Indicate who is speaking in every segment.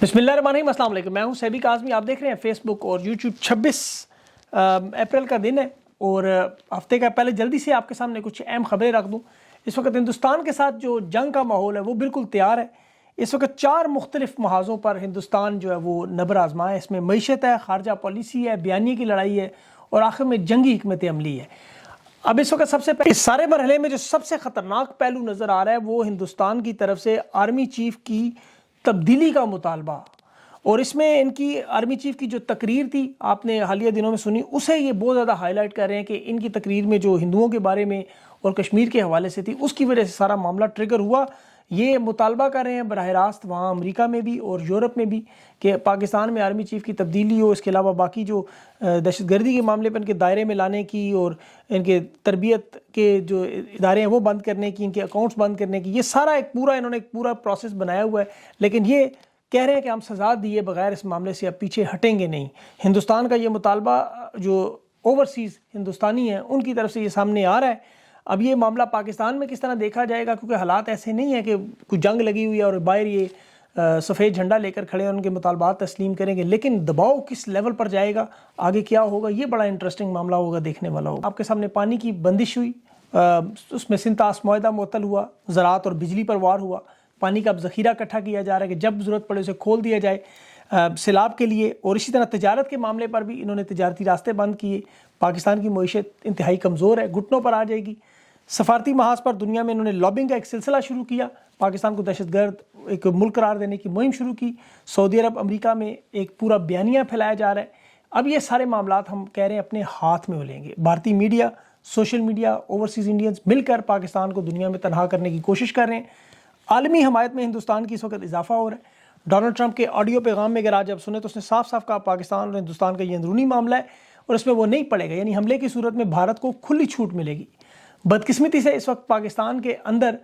Speaker 1: बिस्मिल्लाहिर्रहमानिर्रहीम, अस्सलाम वालेकुम। मैं हूं सैबी काज़मी। आप देख रहे हैं फेसबुक और यूट्यूब। 26 अप्रैल का दिन है और हफ्ते का पहले जल्दी से आपके सामने कुछ अहम खबरें रख दूं। इस वक्त हिंदुस्तान के साथ जो जंग का माहौल है वो बिल्कुल तैयार है। इस वक्त 4 मुख्तलिफ महाज़ों पर हिंदुस्तान जो है वो नबर आजमा है। इसमें मईशत है, खारजा पॉलिसी है, बयानी की लड़ाई है और आखिर में जंगी हिकमत अमली है। अब इस वक्त सबसे पहले इस सारे मरहले में जो सबसे ख़तरनाक पहलू नज़र आ रहा है वो हिंदुस्तान की तरफ से आर्मी चीफ की तब्दीली का मुतालबा। और इसमें इनकी आर्मी चीफ की जो तकरीर थी आपने हालिया दिनों में सुनी, उसे ये बहुत ज़्यादा हाईलाइट कर रहे हैं कि इनकी तकरीर में जो हिंदुओं के बारे में और कश्मीर के हवाले से थी उसकी वजह से सारा मामला ट्रिगर हुआ। ये मुतालबा कर रहे हैं बराह रास्त वहाँ अमेरिका में भी और यूरोप में भी कि पाकिस्तान में आर्मी चीफ की तब्दीली हो। इसके अलावा बाकी जो दहशतगर्दी के मामले पर इनके दायरे में लाने की और इनके तरबियत के जो इदारे हैं वो बंद करने की, इनके अकाउंट्स बंद करने की, ये सारा इन्होंने एक पूरा प्रोसेस बनाया हुआ है। लेकिन ये कह रहे हैं कि हम सज़ा दिए बगैर इस मामले से अब पीछे हटेंगे नहीं। हिंदुस्तान का ये मुतालबा जो ओवरसीज़ हिंदुस्तानी हैं उनकी तरफ से ये सामने आ रहा है। अब ये मामला पाकिस्तान में किस तरह देखा जाएगा, क्योंकि हालात ऐसे नहीं है कि कोई जंग लगी हुई है और बाहर ये सफ़ेद झंडा लेकर खड़े हैं, उनके मुतालबात तस्लीम करेंगे। लेकिन दबाव किस लेवल पर जाएगा, आगे क्या होगा, ये बड़ा इंटरेस्टिंग मामला होगा, देखने वाला होगा। आपके सामने पानी की बंदिश हुई, उसमें सिंतास मुआहदा मुअत्तल हुआ, ज़राअत और बिजली पर वार हुआ। पानी का अब ज़ख़ीरा इकट्ठा किया जा रहा है कि जब ज़रूरत पड़े उसे खोल दिया जाए सैलाब के लिए। और इसी तरह तजारत के मामले पर भी इन्होंने तजारती रास्ते बंद किए। पाकिस्तान की मईशत इंतहाई कमज़ोर है, घुटनों पर आ जाएगी। सफारती महाज पर दुनिया में इन्होंने लॉबिंग का एक सिलसिला शुरू किया, पाकिस्तान को दहशतगर्द एक मुल्क करार देने की मुहिम शुरू की। सऊदी अरब अमेरिका में एक पूरा बयानिया फैलाया जा रहा है। अब ये सारे मामलात हम कह रहे हैं अपने हाथ में हो लेंगे। भारतीय media, social media, overseas Indians मिलकर पाकिस्तान को दुनिया में तनहा करने की कोशिश कर रहे हैं। आलमी हमायत में हिंदुस्तान की इस वक्त इजाफा हो रहा है। डोनाल्ड ट्रंप के ऑडियो पैगाम में अगर आज आप सुने तो उसने साफ साफ कहा पाकिस्तान और हिंदुस्तान का ये अंदरूनी मामला है और इसमें वो नहीं पड़ेगा, यानी हमले की सूरत में भारत को खुली छूट मिलेगी। बदकिस्मती से इस वक्त पाकिस्तान के अंदर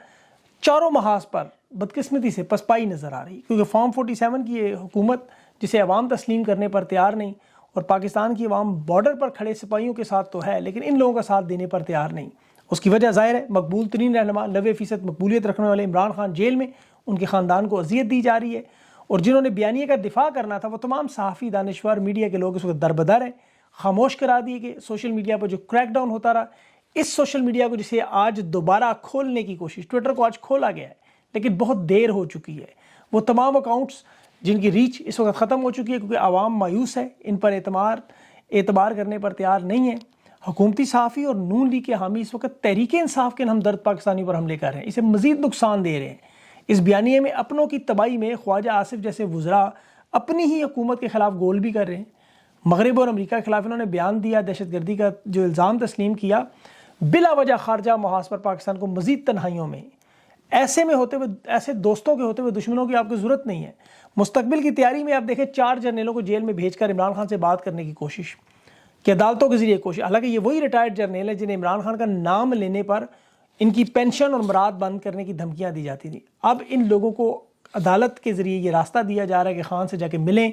Speaker 1: चारों महाज पर बदकिस्मती से पसपाई नज़र आ रही, क्योंकि फॉर्म 47 की ये हुकूमत जिसे अवाम तस्लीम करने पर तैयार नहीं, और पाकिस्तान की अवाम बॉर्डर पर खड़े सिपाहियों के साथ तो है लेकिन इन लोगों का साथ देने पर तैयार नहीं। उसकी वजह ज़ाहिर है, मकबूल तरीन रहनुमा 90% मकबूलियत रखने वाले इमरान खान जेल में, उनके ख़ानदान को अजियत दी जा रही है। और जिन्होंने बयानिए का दिफा करना था वो तमाम सहाफ़ी, दानिश्वर, मीडिया के लोग इस वक्त दरबदर हैं, खामोश करा दिए गए। सोशल मीडिया पर जो क्रैकडाउन होता रहा, इस सोशल मीडिया को जिसे आज दोबारा खोलने की कोशिश, ट्विटर को आज खोला गया है लेकिन बहुत देर हो चुकी है। वो तमाम अकाउंट्स जिनकी रीच इस वक्त ख़त्म हो चुकी है क्योंकि आवाम मायूस है, इन पर एतबार करने पर तैयार नहीं है। हुकूमती सहाफ़ी और नून लीग के हामी इस वक्त तहरीक इंसाफ के हमदर्द पाकिस्तानी पर हमले कर रहे हैं, इसे मज़ीद नुकसान दे रहे हैं। इस बयानिए में अपनों की तबाही में ख्वाजा आसिफ जैसे वज़रा अपनी ही हुकूमत के ख़िलाफ़ गोल भी कर रहे हैं। मगरब और अमेरिका के ख़िलाफ़ इन्होंने बयान दिया, दहशतगर्दी का जो इल्ज़ाम तस्लीम किया, बिला वजह खारजा महाज पर पाकिस्तान को मज़ीद तन्हाइयों में। ऐसे में होते हुए, ऐसे दोस्तों के होते हुए दुश्मनों की आपको ज़रूरत नहीं है। मुस्तकबिल की तैयारी में आप देखें 4 जर्नलों को जेल में भेजकर इमरान खान से बात करने की कोशिश, कि अदालतों के ज़रिए कोशिश। हालांकि ये वही रिटायर्ड जर्नल है जिन्हें इमरान खान का नाम लेने पर इनकी पेंशन और मुराद बंद करने की धमकियां दी जाती थी। अब इन लोगों को अदालत के ज़रिए ये रास्ता दिया जा रहा है कि खान से जाके मिलें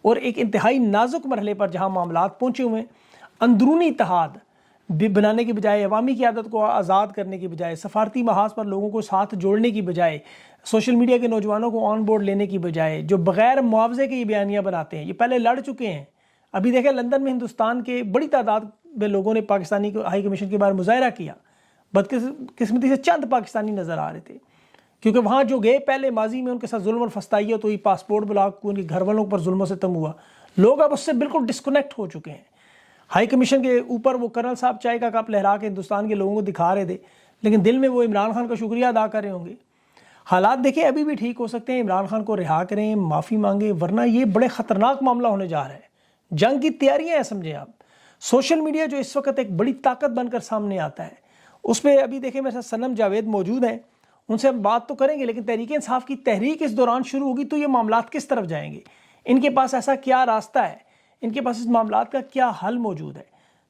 Speaker 1: और एक इंतहाई नाजुक मरहले पर जहाँ मामलात पहुँचे हुए, अंदरूनी इत्तेहाद बनाने की बजाय, अवामी क़यादत को आज़ाद करने की बजाय, सफारती महाज पर लोगों को साथ जोड़ने की बजाय, सोशल मीडिया के नौजवानों को ऑन बोर्ड लेने की बजाय, जो बग़ैर मुआवजे के ये बयानियाँ बनाते हैं, ये पहले लड़ चुके हैं। अभी देखें लंदन में हिंदुस्तान के बड़ी तादाद में लोगों ने पाकिस्तानी हाई कमीशन के बारे में मुज़ाहरा किया। बदकिस्मती से चंद पाकिस्तानी नज़र आ रहे थे क्योंकि वहाँ जो गए पहले माजी में उनके साथ जुल्म और फस्ताइयत हुई, पासपोर्ट ब्लॉक, उनके घर वालों पर जुल्मों से तम हुआ। लोग अब उससे बिल्कुल डिस्कनेक्ट हो चुके हैं। हाई कमीशन के ऊपर वो कर्नल साहब चाय का कप लहरा के हिंदुस्तान के लोगों को दिखा रहे थे लेकिन दिल में वो इमरान खान का शुक्रिया अदा कर रहे होंगे। हालात देखिए अभी भी ठीक हो सकते हैं, इमरान खान को रिहा करें, माफ़ी मांगे, वरना ये बड़े ख़तरनाक मामला होने जा रहा है। जंग की तैयारियां हैं, समझें आप। सोशल मीडिया जो इस वक्त एक बड़ी ताकत बनकर सामने आता है, उसमें अभी देखें मेरे साथ सनम जावेद मौजूद हैं, उनसे हम बात तो करेंगे लेकिन तहरीक इंसाफ की तहरीक इस दौरान शुरू होगी तो ये मामलात किस तरफ जाएंगे, इनके पास ऐसा क्या रास्ता है, इनके पास इस मामलात का क्या हल मौजूद है।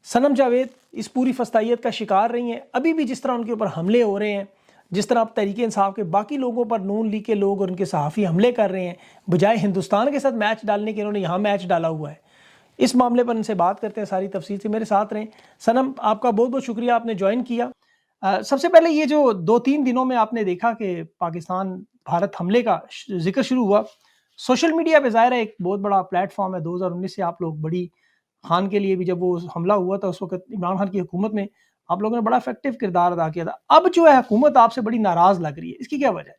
Speaker 1: सनम जावेद इस पूरी फस्तायत का शिकार रही हैं। अभी भी जिस तरह उनके ऊपर हमले हो रहे हैं, जिस तरह अब तहरीक इंसाफ के बाकी लोगों पर नून लीग के लोग और उनके सहाफ़ी हमले कर रहे हैं, बजाय हिंदुस्तान के साथ मैच डालने के इन्होंने यहाँ मैच डाला हुआ है। इस मामले पर इनसे बात करते हैं सारी तफसील से। मेरे साथ रहें। सनम, आपका बहुत बहुत शुक्रिया, आपने ज्वाइन किया। सबसे पहले ये जो 2-3 दिनों में आपने देखा कि पाकिस्तान भारत हमले का जिक्र शुरू हुआ, सोशल मीडिया पे ज़ाहिर है एक बहुत बड़ा प्लेटफॉर्म है। 2019 से आप लोग बड़ी खान के लिए भी जब वो हमला हुआ था उस वक़्त इमरान खान की हुकूमत में आप लोगों ने बड़ा इफ़ेक्टिव किरदार अदा किया था। अब जो है हुकूमत आपसे बड़ी नाराज़ लग रही है, इसकी क्या वजह है?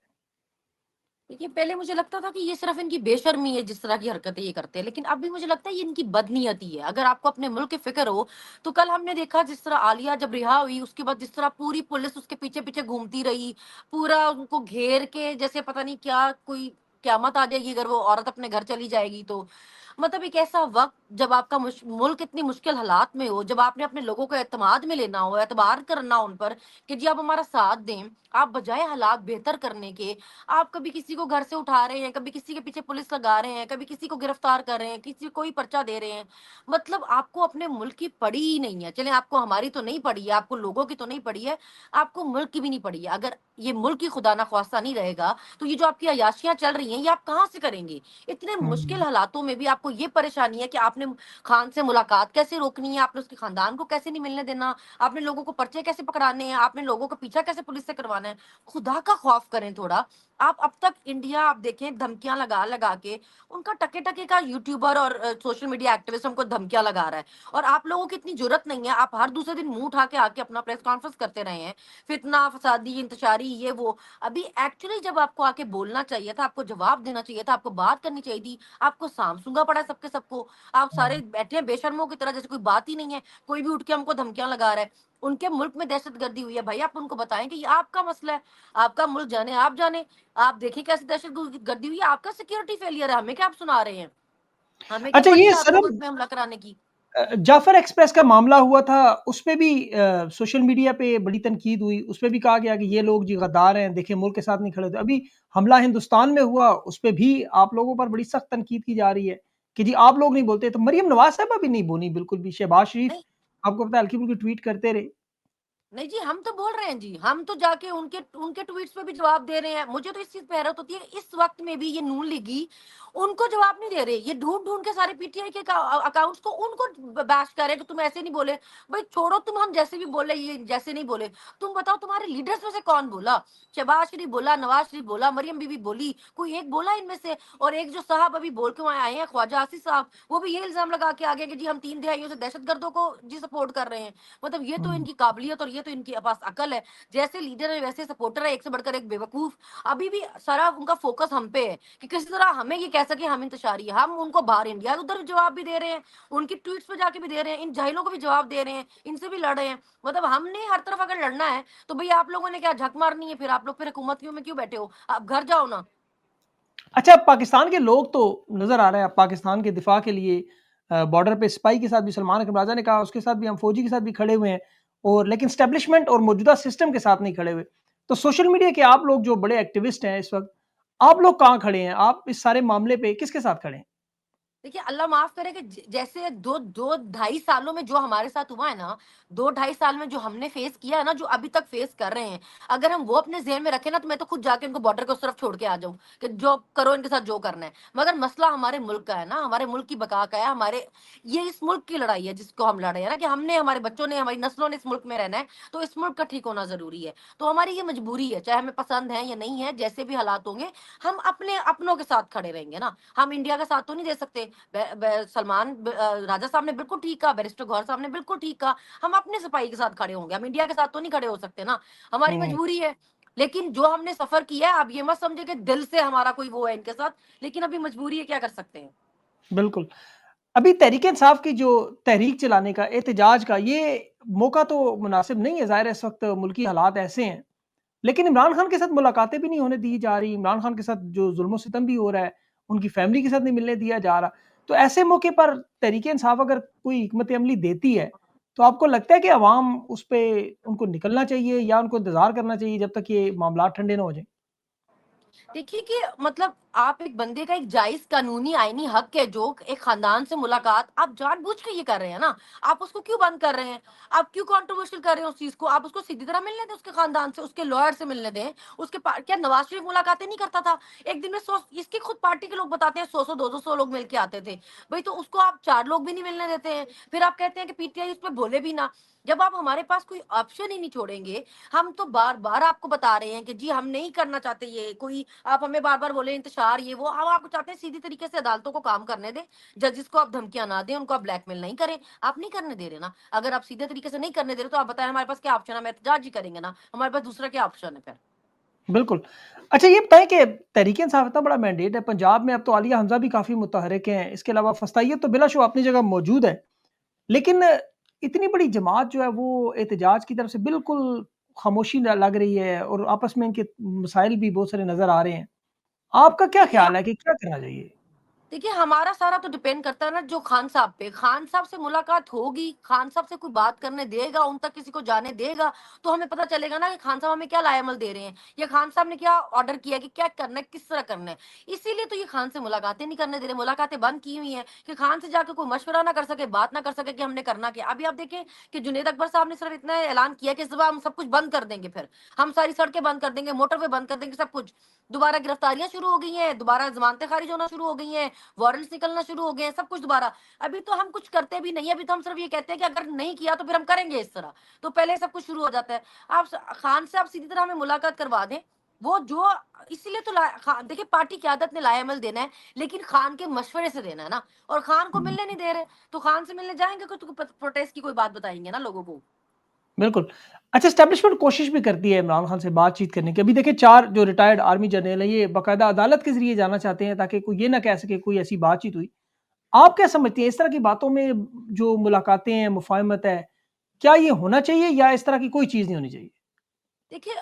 Speaker 2: देखिए, पहले मुझे लगता था कि ये सिर्फ़ इनकी बेशर्मी है जिस तरह की हरकतें ये करते हैं, लेकिन अब भी मुझे लगता है ये इनकी बदनीयती है। अगर आपको अपने मुल्क की फ़िक्र हो, तो कल हमने देखा जिस तरह आलिया जब रिहा हुई, उसके बाद जिस तरह पूरी पुलिस उसके पीछे-पीछे घूमती रही, पूरा उनको घेर के जैसे पता नहीं क्या कोई क़यामत आ जाएगी अगर वो औरत अपने घर चली जाएगी तो। मतलब एक ऐसा वक़्त जब आपका मुल्क इतनी मुश्किल हालात में हो, जब आपने अपने लोगों को एतमाद में लेना हो, एतबार करना हो उन पर कि जी आप हमारा साथ दें, आप बजाए हालात बेहतर करने के आप कभी किसी को घर से उठा रहे हैं, कभी किसी के पीछे पुलिस लगा रहे हैं, कभी किसी को गिरफ्तार कर रहे हैं, किसी को ही पर्चा दे रहे हैं। मतलब आपको अपने मुल्क की पड़ी ही नहीं है। चलें आपको हमारी तो नहीं पड़ी है, आपको लोगों की तो नहीं पड़ी है, आपको मुल्क की भी नहीं पड़ी है। अगर ये मुल्क ही खुदा ना ख़्वास्ता नहीं रहेगा, तो ये जो आपकी अय्याशियाँ चल रही हैं, ये आप कहाँ से करेंगे? इतने मुश्किल
Speaker 1: हुँ।
Speaker 2: हालातों में भी आपको ये परेशानी है कि आपने खान से मुलाकात कैसे रोकनी है, आपने उसके खानदान को कैसे नहीं मिलने देना, आपने लोगों को पर्चे कैसे पकड़ाने हैं, आपने लोगों का पीछा कैसे पुलिस से करवाना है। खुदा का खौफ करें थोड़ा। आप अब तक इंडिया आप देखें धमकियाँ लगा-लगा के उनका टके-टके का यूट्यूबर और सोशल मीडिया एक्टिविस्ट हमको धमकियाँ लगा रहा है और आप लोगों की इतनी जुर्रत नहीं है, आप हर दूसरे दिन मुँह उठा के आके अपना प्रेस कॉन्फ्रेंस करते रहे हैं। फितना, फसादी, इंतशारी ये वो। अभी एक्चुअली जब आपको आके बोलना चाहिए था, आपको जवाब देना चाहिए था, आपको बात करनी चाहिए थी, आपको सामसूंगा पड़ा है सबके सबको। आप सारे
Speaker 1: हाँ।
Speaker 2: बैठे हैं बेशर्मों की तरह जैसे कोई बात ही नहीं है, कोई भी उठ के हमको धमकियाँ लगा रहा है। उनके मुल्क में दहशतगर्दी हुई है, भाई आप उनको बताएँ कि ये आपका मसला है, आपका मुल्क जाने आप जाने। आप देखिए कैसे दहशत गर्दी हुई है, आपका सिक्योरिटी फेलियर है, हमें क्या आप सुना रहे हैं? हमें क्या
Speaker 1: अच्छा
Speaker 2: पड़ी
Speaker 1: ये
Speaker 2: है आपके मुल्क
Speaker 1: सनम
Speaker 2: में हमला कराने की?
Speaker 1: जाफ़र एक्सप्रेस का मामला हुआ था, उसपे भी सोशल मीडिया पे बड़ी तनकीद हुई, उसपे भी कहा गया कि ये लोग जी गद्दार हैं, देखिए मुल्क के साथ नहीं खड़े थे। अभी हमला हिंदुस्तान में हुआ, उसपे भी आप लोगों पर बड़ी सख्त तनकीद की जा रही है कि जी आप लोग नहीं बोलते, तो मरियम नवाज़ साहिबा भी नहीं बोली बिल्कुल भी, शहबाज़ शरीफ
Speaker 2: नहीं
Speaker 1: आपको पता है हल्की-फुल्की ट्वीट करते रहे।
Speaker 2: नहीं जी, हम तो बोल रहे हैं जी, हम तो जाके उनके उनके ट्वीट्स पे भी जवाब दे रहे हैं। मुझे तो इस चीज़ पे हैरत होती है, इस वक़्त में भी ये नून लीगी उनको जवाब नहीं दे रहे। ये ढूँढ-ढूँढ के सारे पीटीआई के अकाउंट्स को उनको बैश कर रहे हैं कि तुम ऐसे नहीं बोले। भाई छोड़ो तुम हम जैसे भी बोले, ये जैसे नहीं बोले। तुम बताओ तुम्हारे लीडर्स में से कौन बोला? शहबाज शरीफ बोला, नवाज़ शरीफ बोला, मरियम बीबी बोली, कोई एक बोला इनमें से? और एक जो साहब अभी बोल के वहाँ आए हैं, ख्वाजा आसिफ साहब, वो भी ये इल्ज़ाम लगा के आ गए कि जी हम 3 दिहाइयों से दहशतगर्दों को जी सपोर्ट कर रहे हैं। मतलब ये तो
Speaker 1: हुँ।
Speaker 2: इनकी काबिलियत और ये तो इनके पास अकल है। जैसे लीडर है वैसे सपोर्टर है, एक से बढ़कर एक बेवकूफ। अभी भी सारा उनका फोकस हम पे है कि किसी तरह हमें ये कह सके हम इंतशारी है। हम उनको बाहर इंडिया उधर जवाब भी दे रहे हैं, उनकी ट्वीट्स पे जाके भी दे रहे हैं, इन जाहिलों को भी जवाब दे रहे हैं, इनसे भी लड़ रहे हैं। मतलब हमने हर तरफ अगर लड़ना है तो भई आप लोगों ने क्या झक मारनी है, फिर आप लोग फिर हुकूमतियों में क्यों बैठे हो? आप घर जाओ ना।
Speaker 1: अच्छा पाकिस्तान के लोग तो नज़र आ रहे हैं, पाकिस्तान के दिफ़ा के लिए बॉर्डर पे सिपाही के साथ भी सलमान अकबर राजा ने कहा उसके साथ भी हम फ़ौजी के साथ भी खड़े हुए हैं और लेकिन एस्टेब्लिशमेंट और मौजूदा सिस्टम के साथ नहीं खड़े हुए। तो सोशल मीडिया के आप लोग जो बड़े एक्टिविस्ट हैं इस वक़्त, आप लोग कहाँ खड़े हैं? आप इस सारे मामले पे किसके साथ खड़े हैं?
Speaker 2: देखिए, अल्लाह माफ़ करे कि जैसे 2 ढाई सालों में जो हमारे साथ हुआ है ना, 2 ढाई साल में जो हमने फ़ेस किया है ना, जो अभी तक फ़ेस कर रहे हैं, अगर हम वो अपने ज़हन में रखें ना, तो मैं तो खुद जाके उनको बॉर्डर के उस तरफ छोड़ के आ जाऊँ, कि जो करो इनके साथ जो करना है। मगर मसला हमारे मुल्क का है ना, हमारे मुल्क की बका का है, हमारे ये इस मुल्क की लड़ाई है जिसको हम लड़ रहे हैं ना, कि हमने हमारे बच्चों ने, हमारी नस्लों ने इस मुल्क में रहना है, तो इस मुल्क का ठीक होना ज़रूरी है। तो हमारी ये मजबूरी है, चाहे हमें पसंद है या नहीं है, जैसे भी हालात होंगे, हम अपने अपनों के साथ खड़े रहेंगे ना। हम इंडिया का साथ तो नहीं दे सकते। राजा साहब ने बिल्कुल ठीक कहा, बैरिस्टर गौहर साहब ने बिल्कुल ठीक कहा, हम अपने सिपाही के साथ खड़े होंगे, हम इंडिया के साथ तो नहीं खड़े हो सकते ना, हमारी
Speaker 1: हुँ,
Speaker 2: मजबूरी है। लेकिन जो हमने सफ़र किया है, आप ये मत समझिए कि दिल से हमारा कोई वो है इनके साथ, लेकिन अभी मजबूरी है, क्या कर सकते हैं?
Speaker 1: बिल्कुल। अभी तहरीक-ए-इंसाफ की जो तहरीक चलाने का, एहतजाज का ये मौका तो मुनासिब नहीं है, ज़ाहिर है इस वक़्त मुल्की हालात ऐसे हैं। लेकिन इमरान खान के साथ मुलाकातें भी नहीं होने दी जा रही, इमरान खान के साथ जो ज़ुल्म-ओ-सितम भी हो रहा है, उनकी फैमिली के साथ नहीं मिलने दिया जा रहा। तो ऐसे मौके पर तहरीक-ए-इंसाफ अगर कोई हिकमत अमली देती है, तो आपको लगता है कि अवाम उस पे उनको निकलना चाहिए या उनको इंतज़ार करना चाहिए जब तक ये मामलात ठंडे ना हो जाएँ?
Speaker 2: देखिए कि मतलब आप एक बंदे का एक जायज़ कानूनी आईनी हक है जो एक खानदान से मुलाकात आप जानबूझ के ये कर रहे हैं ना, आप उसको क्यों बंद कर रहे हैं? आप क्यों कंट्रोवर्शियल कर रहे हैं उस चीज़ को? आप उसको सीधी तरह मिलने दें उसके खानदान से, उसके लॉयर से मिलने दें, उसके पा क्या नवाज़ शरीफ मुलाकातें नहीं करता था? एक दिन में 100 इसकी खुद पार्टी के लोग बताते हैं 100-100 200-200 लोग मिल के आते थे। भई तो उसको आप 4 लोग भी नहीं मिलने देते हैं। फिर आप कहते हैं कि पीटीआई उस पे बोले भी ना। जब आप हमारे पास कोई ऑप्शन ही नहीं छोड़ेंगे, हम तो बार-बार आपको बता रहे हैं कि जी हम नहीं करना चाहते ये, कोई आप हमें बार-बार बोले इंतशा HR ये वो, हम आपको चाहते हैं सीधी तरीके से अदालतों को काम करने दें, जजेस को आप धमकियाँ ना दें, उनको आप ब्लैकमेल नहीं करें, आप नहीं करने दे रहे ना। अगर आप सीधे तरीके से नहीं करने दे रहे, तो आप बताएँ हमारे पास क्या ऑप्शन है? हम एहतजाज ही करेंगे ना, हमारे पास दूसरा क्या ऑप्शन है फिर?
Speaker 1: बिल्कुल। अच्छा ये बताएँ कि तहरीक-ए-इंसाफ इतना बड़ा मैंडेट है, पंजाब में अब तो आलिया हमज़ा भी काफ़ी मुतहर्रिक हैं, इसके अलावा फस्तायत तो बिलाशुबा अपनी जगह मौजूद है। लेकिन इतनी बड़ी जमात जो है वो एहतजाज की तरफ से बिल्कुल खामोशी ल लग रही है और आपस में इनके मसाइल भी बहुत सारे नज़र आ रहे हैं। आपका क्या
Speaker 2: देखिए
Speaker 1: ख़्याल है कि क्या करना चाहिए?
Speaker 2: देखिए, हमारा सारा तो डिपेंड करता है ना जो खान साहब पे। खान साहब से मुलाकात होगी, खान साहब से कोई बात करने देगा, उन तक किसी को जाने देगा, तो हमें पता चलेगा ना कि खान साहब हमें क्या लाएमल दे रहे हैं, या खान साहब ने क्या ऑर्डर किया है कि क्या करना है, किस तरह करना है। इसीलिए तो ये खान से मुलाकातें नहीं करने दे रहे, मुलाकातें बंद की हुई हैं कि खान से जाके कोई मशवरा ना कर सके, बात ना कर सके कि हमने करना क्या। अभी आप देखें कि जुनैद अकबर साहब ने सिर्फ इतना ऐलान किया कि इस दफा हम सब कुछ बंद कर देंगे, फिर हम सारी सड़कें बंद कर देंगे, मोटरवे बंद कर देंगे, सब कुछ। दोबारा गिरफ्तारियां शुरू हो गई हैं, दोबारा जमानतें खारिज होना शुरू हो गई हैं, वारंट्स निकलना शुरू हो गए हैं, सब कुछ दोबारा। अभी तो हम कुछ करते भी नहीं है, अभी तो हम सिर्फ ये कहते हैं कि अगर नहीं किया तो फिर हम करेंगे इस तरह। तो पहले सब कुछ शुरू हो जाता है। खान से आप सीधी तरह हमें मुलाकात करवा दें, वो जो इसीलिए तो देखिए पार्टी की आदत ने लाएमल देना है, लेकिन खान के मशवरे से देना है ना, और खान को मिलने नहीं दे रहे, तो खान से मिलने जाएंगे तो प्रोटेस्ट की कोई बात बताएंगे ना लोगों को।
Speaker 1: बिल्कुल। अच्छा एस्टेब्लिशमेंट कोशिश भी करती है इमरान खान से बातचीत करने की। अभी देखिए 4 जो रिटायर्ड आर्मी जनरल हैं ये बाकायदा अदालत के ज़रिए जाना चाहते हैं ताकि कोई ये ना कह सके कोई ऐसी बातचीत हुई। आप क्या समझती हैं इस तरह की बातों में जो मुलाकातें हैं, मुफ़ाहमत है, क्या ये होना चाहिए या इस तरह की कोई चीज़ नहीं होनी चाहिए?
Speaker 2: देखिए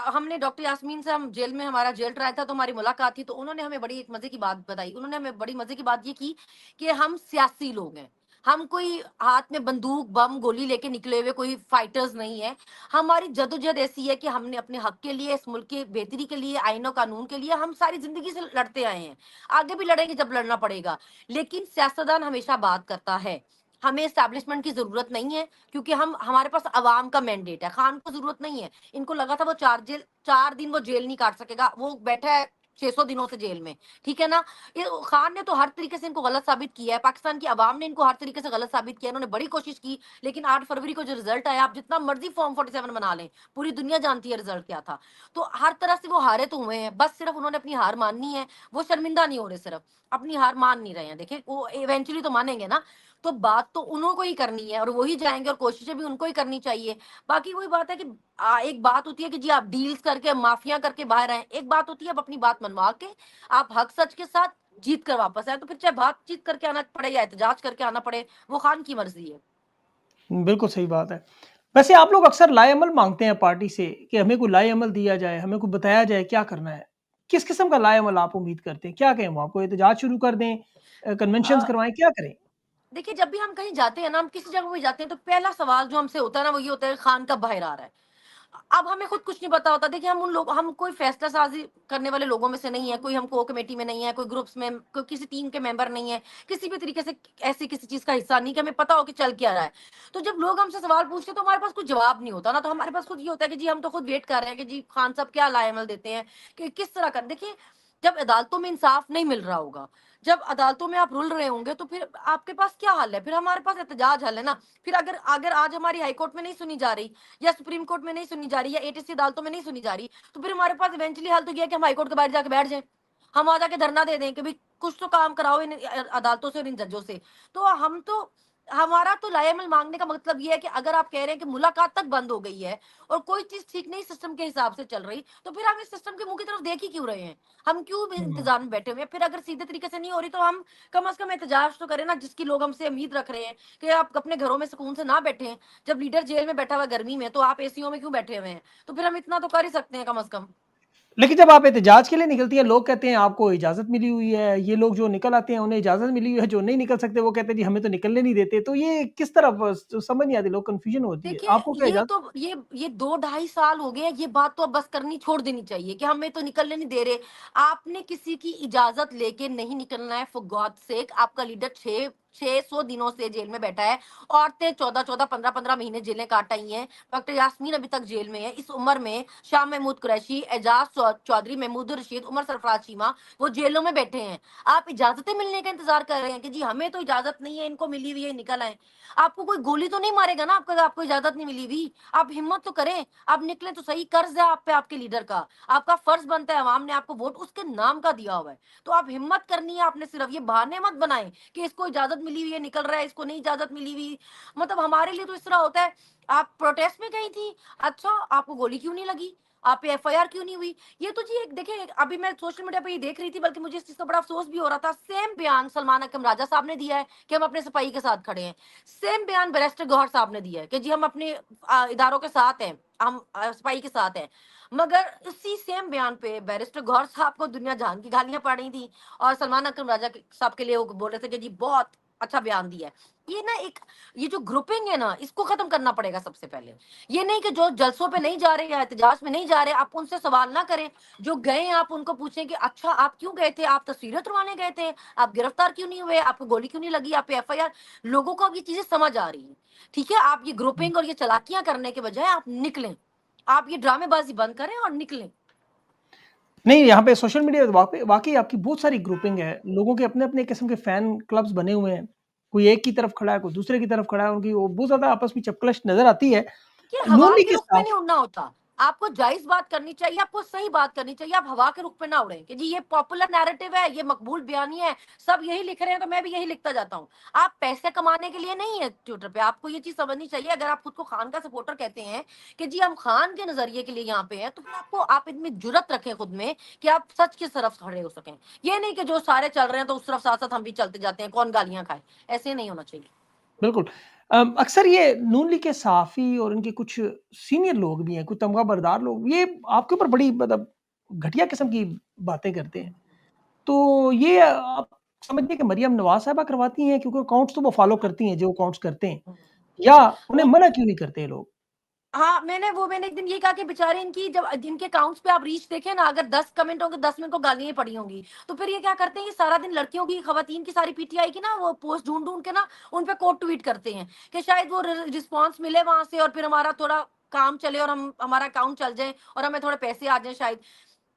Speaker 2: हमने डॉक्टर यास्मीन से, हम जेल में हमारा जेल ट्रायल था तो हमारी मुलाकात थी, तो उन्होंने हमें बड़ी एक मजे की बात बताई। उन्होंने हमें बड़ी मजे की बात ये की कि हम सियासी लोग हैं, हम कोई हाथ में बंदूक बम गोली लेके निकले हुए कोई फाइटर्स नहीं है। हमारी जदोजहद ऐसी है कि हमने अपने हक के लिए, इस मुल्क की बेहतरी के लिए, आईन और कानून के लिए हम सारी जिंदगी से लड़ते आए हैं, आगे भी लड़ेंगे जब लड़ना पड़ेगा। लेकिन सियासतदान हमेशा बात करता है, हमें एस्टैब्लिशमेंट की जरूरत नहीं है, क्योंकि हम हमारे पास अवाम का मैंडेट है। खान को जरूरत नहीं है, इनको लगा था वो 4 दिन वो जेल नहीं काट सकेगा, वो बैठा है 600 दिनों से जेल में, ठीक है ना। ये खान ने तो हर तरीके से इनको गलत साबित किया है, पाकिस्तान की आवाम ने इनको हर तरीके से गलत साबित किया है। इन्होंने बड़ी कोशिश की, लेकिन 8 फरवरी को जो रिजल्ट आया, आप जितना मर्जी फॉर्म 47 बना लें, पूरी दुनिया जानती है रिजल्ट क्या था। तो हर तरह से वो हारे तो हुए हैं, बस सिर्फ उन्होंने अपनी हार माननी है। वो शर्मिंदा नहीं हो रहे, सिर्फ अपनी हार मान नहीं रहे हैं। देखिए वो इवेंचुअली तो मानेंगे ना, तो बात तो उन्हों को ही करनी है और वही जाएंगे, और कोशिशें भी उनको ही करनी चाहिए। बाकी वही बात है कि एक बात होती है कि जी आप डील्स करके, माफिया करके बाहर आए, एक बात होती है आप अपनी बात मनवा के, आप हक सच के साथ जीत कर वापस आए, तो फिर चाहे बातचीत करके आना पड़े या एहतजाज करके आना पड़े, वो खान की मर्जी है।
Speaker 1: बिल्कुल सही बात है। वैसे आप लोग अक्सर लाएअमल माँगते हैं पार्टी से कि हमें कोई लाएअमल दिया जाए, हमें कोई बताया जाए क्या करना है। किस किस्म का लाएअमल आप उम्मीद करते हैं? क्या कहें वो आपको एहतजाज शुरू कर दें, कन्वेंशन्स
Speaker 2: अ,
Speaker 1: करवाएँ, क्या करें?
Speaker 2: देखिए जब भी हम कहीं जाते हैं ना, हम किसी जगह भी जाते हैं, तो पहला सवाल जो हमसे होता है ना, वो ये होता है खान कब बाहर आ रहा है। अब हमें खुद कुछ नहीं पता होता। देखिए हम कोई फैसला साजी करने वाले लोगों में से नहीं है, कोई हम को कमेटी में नहीं है, कोई ग्रुप्स में, कोई किसी टीम के मेंबर नहीं है, किसी भी तरीके से ऐसी किसी चीज का हिस्सा नहीं कि हमें पता हो कि चल क्या रहा है। तो जब लोग हमसे सवाल पूछते हैं तो हमारे पास कुछ जवाब नहीं होता ना, तो हमारे पास खुद ये होता है कि जी हम तो खुद वेट कर रहे हैं कि जी खान साहब क्या लाएमल देते हैं, कि किस तरह कर। देखिए जब अदालतों में इंसाफ नहीं मिल रहा होगा, जब अदालतों में आप रुल रहे होंगे, तो फिर आपके पास क्या हल है? फिर हमारे पास एहतजाज हल है ना। फिर अगर अगर आज हमारी हाई कोर्ट में नहीं सुनी जा रही, या सुप्रीम कोर्ट में नहीं सुनी जा रही, या एटीसी अदालतों में नहीं सुनी जा रही, तो फिर हमारे पास इवेंचुअली हल तो ये है कि हम हाईकोर्ट के बाहर जाके बैठ जाएं, हम आ जाके धरना दे दें कि भाई कुछ तो काम कराओ इन अदालतों से और इन जजों से। तो हम तो हमारा तो लाएमल मांगने का मतलब ये है कि अगर आप कह रहे हैं कि मुलाकात तक बंद हो गई है और कोई चीज ठीक नहीं सिस्टम के हिसाब से चल रही, तो फिर हम इस सिस्टम के मुंह की तरफ देख ही क्यों रहे हैं? हम क्यों
Speaker 1: हुँ।
Speaker 2: इंतजार में बैठे हुए हैं? फिर अगर सीधे तरीके से नहीं हो रही, तो हम कम से कम एहतजाज तो करें ना, जिसकी लोग हमसे उम्मीद रख रहे हैं कि आप अपने घरों में सुकून से ना बैठे। जब लीडर जेल में बैठा हुआ है गर्मी में, तो आप एसीओ में क्यों बैठे हुए हैं? तो फिर हम इतना तो कर ही सकते हैं कम से कम।
Speaker 1: लेकिन जब आप एहतजाज के लिए निकलती हैं, लोग कहते हैं आपको इजाज़त मिली हुई है, ये लोग जो निकल आते हैं उन्हें इजाज़त मिली हुई है, जो नहीं निकल सकते वो कहते हैं जी हमें तो निकलने नहीं देते। तो ये किस तरफ समझ नहीं आती, लोग कन्फ्यूज़न होती है।
Speaker 2: देखिए,
Speaker 1: आपको क्या इजाज़त
Speaker 2: ये 2 ढाई साल हो गए हैं, ये बात तो अब बस करनी छोड़ देनी चाहिए कि हमें तो निकलने नहीं दे रहे। आपने किसी की इजाज़त लेके नहीं निकलना है, फॉर गॉड सेक। आपका लीडर 6 600 दिनों से जेल में बैठा है। औरतें 14-14, 15-15 महीने जेलें काट आई हैं। डॉक्टर यास्मीन अभी तक जेल में है। इस उम्र में शाह महमूद कुरैशी, एजाज चौधरी, महमूद रशीद, उमर सरफराज चीमा वो जेलों में बैठे हैं। आप इजाजतें मिलने का इंतजार कर रहे हैं कि जी हमें तो इजाजत नहीं है, इनको मिली हुई है, निकल आए। आपको कोई गोली तो नहीं मारेगा ना आपका, आपको इजाजत नहीं मिली हुई। आप हिम्मत तो करें, आप निकले तो सही। कर्ज है आप पे आपके लीडर का, आपका फर्ज बनता है, अवाम ने आपको वोट उसके नाम का दिया हुआ है। तो आप हिम्मत करनी है आपने, सिर्फ ये बहाने मत बनाएं कि इसको इजाजत मिली हुई है निकल रहा है, इसको नहीं इजाजत मिली हुई। मतलब हमारे लिए तो इस तरह होता है, आप प्रोटेस्ट में गई थी, अच्छा आपको गोली क्यों नहीं लगी, आप पे एफआईआर क्यों नहीं हुई। ये तो जी एक देखिए, अभी मैं सोशल मीडिया पे ये देख रही थी, बल्कि मुझे इस चीज का बड़ा अफसोस भी हो रहा था। सेम बयान सलमान अकरम राजा साहब ने दिया है कि हम अपने सिपाही के साथ खड़े हैं। सेम बयान बैरिस्टर गौहर साहब ने दिया है कि जी हम अपने इदारों के साथ हैं, हम सिपाही के साथ हैं। मगर इसी सेम बयान पे बैरिस्टर गौहर साहब को दुनिया जहान की गालियां पड़ रही थी, और सलमान अकरम राजा साहब के लिए वो बोल रहे थे कि जी बहुत अच्छा बयान दिया है। ये ना एक, ये जो ग्रुपिंग है ना, इसको खत्म करना पड़ेगा सबसे पहले। ये नहीं कि जो जलसों पे नहीं जा रहे या एहतजाज में नहीं जा रहे, आप उनसे सवाल ना करें। जो गए हैं आप उनको पूछें कि अच्छा आप क्यों गए थे, आप तस्वीरें तुड़वाने गए थे, आप गिरफ्तार क्यों नहीं हुए, आपको गोली क्यों नहीं लगी, आप पे एफआईआर। लोगों को अब ये चीजें समझ आ रही है। ठीक है, आप ये ग्रुपिंग और ये चालाकियां करने के बजाय आप निकलें, आप ये ड्रामेबाजी बंद करें और निकलें।
Speaker 1: नहीं, यहाँ पे सोशल मीडिया वाक़ई आपकी बहुत सारी ग्रुपिंग है। लोगों के अपने-अपने किस्म के फैन क्लब्स बने हुए हैं। कोई एक की तरफ खड़ा है, कोई दूसरे की तरफ खड़ा है, उनकी वो बहुत ज़्यादा आपस में चपकलश नज़र आती है।
Speaker 2: कि हवा
Speaker 1: नूनली
Speaker 2: के
Speaker 1: के
Speaker 2: रुख पे
Speaker 1: साथ
Speaker 2: नहीं उड़ना होता। आपको जायज बात करनी चाहिए, आपको सही बात करनी चाहिए। आप हवा के रुख पे ना उड़ें कि जी ये पॉपुलर नैरेटिव है, ये मकबूल बयानी है, सब यही लिख रहे हैं तो मैं भी यही लिखता जाता हूँ। आप पैसे कमाने के लिए नहीं है ट्विटर पे, आपको ये चीज समझनी चाहिए। अगर आप खुद को खान का सपोर्टर कहते हैं कि जी हम खान के नजरिए के लिए यहाँ पे हैं, तो फिर आपको आप इनमें जुर्रत रखें खुद में कि आप सच की तरफ खड़े हो सकें। ये नहीं कि जो सारे चल रहे हैं तो उस तरफ साथ साथ हम भी चलते जाते हैं, कौन गालियां खाए। ऐसे नहीं होना चाहिए।
Speaker 1: बिल्कुल। अक्सर ये नून लीग के सहाफ़ी और इनके कुछ सीनियर लोग भी हैं, कुछ तमगा बरदार लोग, ये आपके ऊपर बड़ी मतलब घटिया किस्म की बातें करते हैं। तो ये आप समझिए कि मरियम नवाज़ साहिबा करवाती हैं क्योंकि अकाउंट्स तो वो फ़ॉलो करती हैं, जो अकाउंट्स करते हैं, या उन्हें
Speaker 2: वो
Speaker 1: मना क्यों नहीं करते ये लोग?
Speaker 2: हाँ, मैंने एक दिन ये कहा कि बेचारे इनकी जब जिनके अकाउंट्स पे आप रीच देखें ना, अगर 10 कमेंट होंगे, 10 में इनको गालियाँ ही पड़ी होंगी। तो फिर ये क्या करते हैं, ये सारा दिन लड़कियों की, खवातीन की सारी पीटीआई की ना वो पोस्ट ढूँढ-ढूँढ के ना उन पे कोट ट्वीट करते हैं कि शायद वो रिस्पॉन्स मिले वहाँ से और फिर हमारा थोड़ा काम चले और हम हमारा अकाउंट चल जाए और हमें थोड़े पैसे आ जाएँ शायद।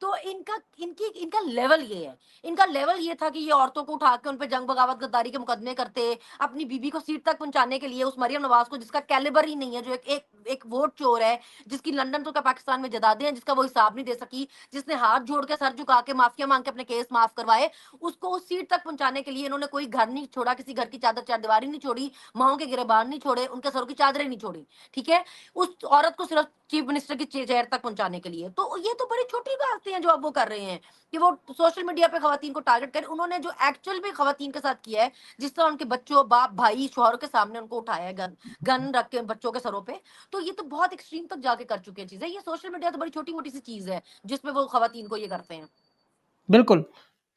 Speaker 2: तो इनका लेवल ये है। इनका लेवल ये था कि ये औरतों को उठा के उन पे जंग बगावत गद्दारी के मुकदमे करते, अपनी बीबी को सीट तक पहुंचाने के लिए, उस मरियम नवाज को जिसका कैलिबर ही नहीं है, जो एक वोट चोर है, जिसकी लंदन तो क्या पाकिस्तान में जदादे हैं, जिसका वो हिसाब नहीं दे सकी, जिसने हाथ जोड़ के सर झुका के माफिया मांग के अपने केस माफ करवाए, उसको उस सीट तक पहुंचाने के लिए इन्होंने कोई घर नहीं छोड़ा, किसी घर की चादर चारदीवारी नहीं छोड़ी, माओ के गिरबान नहीं छोड़े, उनके सरों की चादरें नहीं छोड़ी। ठीक है, उस औरत को सिर्फ चीफ मिनिस्टर की चेयर तक पहुंचाने के लिए। तो ये तो बड़ी छोटी बातें हैं जो अब वो कर रहे हैं कि वो सोशल मीडिया पे खवातीन को टारगेट कर। उन्होंने जो एक्चुअल में खवातीन के साथ किया है, जिस तरह उनके बच्चों, बाप, भाई, शौहरों के सामने उनको उठाया है, गन गन रख के बच्चों के सरों पे, तो ये तो बहुत एक्सट्रीम तक जाके कर चुके हैं चीजें। ये सोशल मीडिया तो बड़ी छोटी मोटी सी चीज है जिसमें वो खवातीन को ये करते हैं।
Speaker 1: बिल्कुल।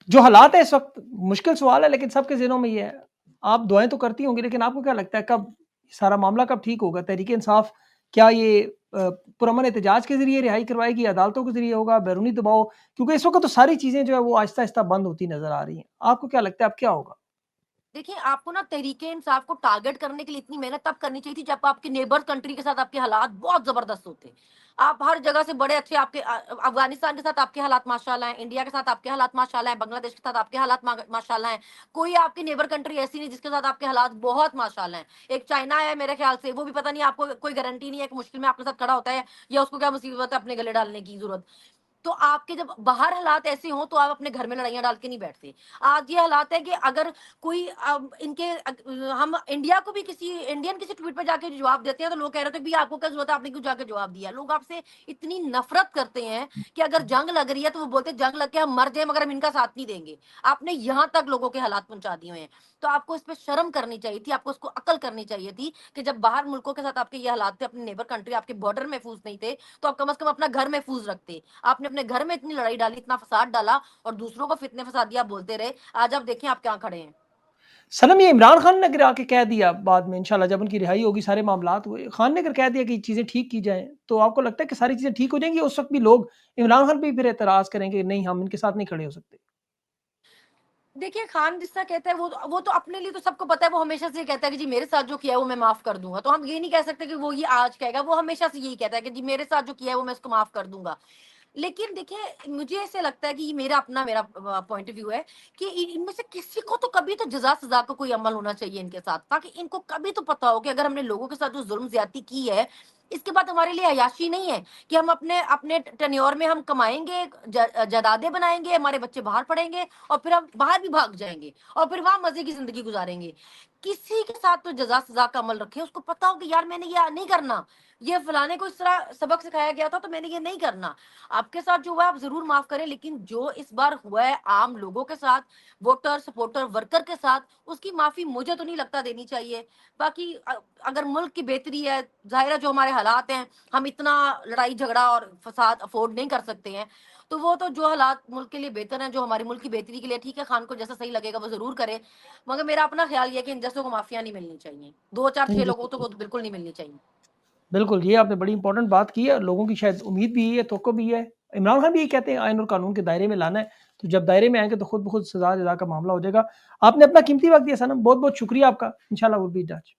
Speaker 1: जो हालात है इस वक़्त, मुश्किल सवाल है लेकिन सबके ज़हनों में ये है। आप दुआएँ तो करती होंगी लेकिन आपको क्या लगता है कब सारा मामला कब ठीक होगा? तहरीक-ए-इंसाफ क्या ये पुरअमन एहतजाज के ज़रिए रिहाई करवाएगी, अदालतों के ज़रिए होगा, बैरूनी दबाव? क्योंकि इस वक़्त तो सारी चीज़ें जो है वो आहिस्ता-आहिस्ता बंद होती नज़र आ रही हैं। आपको क्या लगता है अब क्या होगा?
Speaker 2: देखिए, आपको ना तहरीक-ए-इंसाफ को टारगेट करने के लिए इतनी मेहनत तब करनी चाहिए थी जब आपके नेबर कंट्री के साथ आपके हालात बहुत ज़बरदस्त होते। आप हर जगह से बड़े अच्छे आपके अफ़गानिस्तान के साथ आपके हालात माशाल्लाह हैं, इंडिया के साथ आपके हालात माशाल्लाह हैं, बांग्लादेश के साथ आपके हालात माशाल्लाह हैं। कोई आपकी नेबर कंट्री ऐसी नहीं जिसके साथ आपके हालात बहुत माशाल्लाह हैं। एक चाइना है मेरे ख़्याल से, वो भी पता नहीं, आपको कोई गारंटी नहीं है कि मुश्किल में आपके साथ खड़ा होता है या उसको क्या मुसीबत है अपने गले डालने की ज़रूरत। तो आपके जब बाहर हालात ऐसे हों तो आप अपने घर में लड़ाइयाँ डाल के नहीं बैठते। आज ये हालात है कि अगर कोई हम इंडिया को भी किसी इंडियन किसी ट्वीट पे जाके जवाब देते हैं तो लोग कह रहे थे भई आपको क्या ज़रूरत है, आपने क्यों जाके जवाब दिया? लोग आपसे इतनी नफ़रत करते हैं कि अगर जंग लग रही है तो वो बोलते हैं जंग लग के हम मर जाएँ मगर हम इनका साथ नहीं देंगे। आपने यहाँ तक लोगों के हालात पहुँचा दिए हुए हैं। तो आपको इस पे शर्म करनी चाहिए थी, आपको इसको अक्ल करनी चाहिए थी कि जब बाहर मुल्कों के साथ आपके ये हालात थे, अपने नेबर कंट्री आपके बॉर्डर महफूज़ नहीं थे, तो आप कम से कम अपना घर महफूज़ रखते। आपने अपने घर में इतनी लड़ाई डाली, इतना फसाद डाला और दूसरों को फितने फसादिया बोलते रहे। आज आप देखें आप कहाँ खड़े हैं।
Speaker 1: सनम ये इमरान खान ने अगर आके कह दिया बाद में इंशाल्लाह जब उनकी रिहाई होगी, सारे मामलात हुए, खान ने अगर कह दिया कि चीज़ें ठीक की जाएँ, तो आपको लगता है कि सारी चीज़ें ठीक हो जाएँगी? उस वक़्त भी लोग इमरान खान पे भी फिर एतराज़ करेंगे, नहीं हम इनके साथ नहीं खड़े हो सकते?
Speaker 2: देखिए, खान जिस तरह कहता है वो तो अपने लिए तो सबको पता है, वो हमेशा से ये कहता है कि जी मेरे साथ जो किया है वो मैं माफ़ कर दूँगा। तो हम ये नहीं कह सकते कि वो ये आज कहेगा, वो हमेशा से यही कहता है कि जी मेरे साथ जो किया है वो मैं इसको माफ़ कर दूँगा। लेकिन देखिए, मुझे ऐसे लगता है कि ये मेरा पॉइंट ऑफ व्यू है कि इनमें से किसी को तो कभी तो जज़ा-सज़ा का कोई अमल होना चाहिए इनके साथ, ताकि इनको कभी तो पता हो कि अगर हमने लोगों के साथ जो ज़ुल्म ज़्यादती की है, इसके बाद हमारे लिए अय्याशी नहीं है कि हम अपने अपने टेन्योर में हम कमाएँगे, जायदादें बनाएँगे, हमारे बच्चे बाहर पढ़ेंगे और फिर हम बाहर भी भाग जाएँगे और फिर वहाँ मज़े की ज़िंदगी गुज़ारेंगे। किसी के साथ तो जज़ा-सज़ा का अमल रखें, उसको पता हो कि यार मैंने ये नहीं करना, ये फलाने को इस तरह सबक सिखाया गया था तो मैंने ये नहीं करना। आपके साथ जो हुआ है आप ज़रूर माफ़ करें, लेकिन जो इस बार हुआ है आम लोगों के साथ, वोटर, सपोर्टर, वर्कर के साथ, उसकी माफ़ी मुझे तो नहीं लगता देनी चाहिए। बाकी अगर मुल्क की बेहतरी है, ज़ाहिर है जो हमारे हालात हैं, हम इतना लड़ाई-झगड़ा और फ़साद अफ़ोर्ड नहीं कर सकते हैं। तो वो तो जो हालात मुल्क के लिए बेहतर हैं, जो हमारे मुल्क की बेहतरी के लिए ठीक है, खान को जैसा सही लगेगा वो ज़रूर करे। मगर मेरा अपना ख़्याल ये है कि इन जैसों को माफ़ियाँ नहीं मिलनी चाहिए। 2, 4, 6
Speaker 1: जी,
Speaker 2: लोगों को तो बिल्कुल नहीं मिलनी चाहिए।
Speaker 1: बिल्कुल, ये आपने बड़ी इंपॉर्टेंट बात की है, लोगों की शायद उम्मीद भी यही है, तवक्को भी ये है। इमरान खान भी यही कहते हैं आइन और कानून के दायरे में लाना है, तो जब दायरे में आएँगे तो खुद ब खुद सज़ा-जज़ा का मामला हो जाएगा। आपने अपना कीमती वक़्त दिया सनम, बहुत-बहुत शुक्रिया आपका। इंशाल्लाह विल बी इन टच।